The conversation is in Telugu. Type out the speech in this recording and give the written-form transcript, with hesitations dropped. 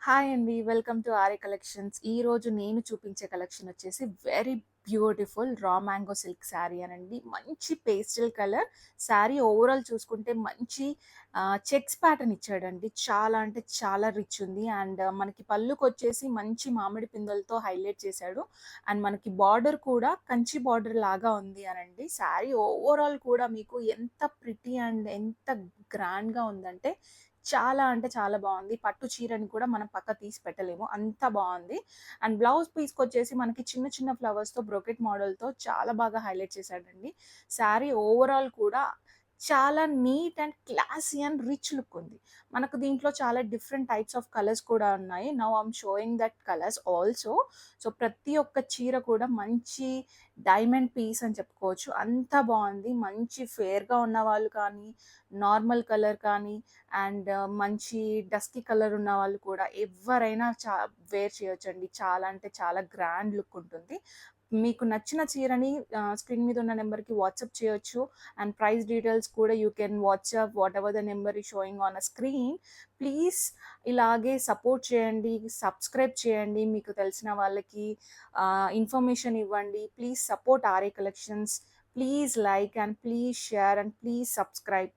హాయ్ అండి. Welcome to RA collections. ఈరోజు నేను చూపించే కలెక్షన్ వచ్చేసి very beautiful raw mango silk saree అనండి. మంచి పేస్టల్ కలర్ శారీ ఓవరాల్ చూసుకుంటే మంచి చెక్స్ ప్యాటర్న్ ఇచ్చాడండి. చాలా అంటే చాలా రిచ్ ఉంది. అండ్ మనకి పళ్ళుకొచ్చేసి మంచి మామిడి పిందెలతో హైలైట్ చేశాడు. అండ్ మనకి బార్డర్ కూడా కంచి బార్డర్ లాగా ఉంది అనండి. శారీ ఓవరాల్ కూడా మీకు ఎంత ప్రిటీ అండ్ ఎంత గ్రాండ్‌గా ఉందంటే చాలా అంటే చాలా బావుంది. పట్టు చీరని కూడా మనం పక్కకు తీసి పెట్టలేము. అంత బావుంది. అండ్ బ్లౌజ్ పీస్‌కొచ్చేసి మనకి చిన్న చిన్న ఫ్లవర్స్‌తో బ్రొకెట్ మోడల్‌తో చాలా బాగా హైలైట్ చేశాడండి. శారీ ఓవరాల్ కూడా చాలా neat and classy and rich look ఉంది. మనకు దీంట్లో చాలా డిఫరెంట్ టైప్స్ ఆఫ్ కలర్స్ కూడా ఉన్నాయి. Now I am showing that colours also. So, ప్రతి ఒక్క చీర కూడా మంచి డైమండ్ పీస్ అని చెప్పుకోవచ్చు. అంత బావుంది. మంచి ఫెయిర్‌గా ఉన్నవాళ్ళు కానీ, నార్మల్ కలర్ కానీ అండ్ మంచి డస్కీ కలర్ ఉన్న వాళ్ళు కూడా ఎవ్వరైనా వేర్ చేయొచ్చండి. చాలా అంటే చాలా గ్రాండ్ లుక్ ఉంటుంది. మీకు నచ్చిన చీరని స్క్రీన్ మీద ఉన్న నెంబర్‌కి వాట్సాప్ చేయొచ్చు. అండ్ ప్రైస్ డీటెయిల్స్ కూడా you can WhatsApp whatever the number is showing on a screen. Please ఇలాగే సపోర్ట్ చేయండి. సబ్స్క్రైబ్ చేయండి. మీకు తెలిసిన వాళ్ళకి ఇన్ఫర్మేషన్ ఇవ్వండి. Please support RA collections. Please like and please share and please subscribe.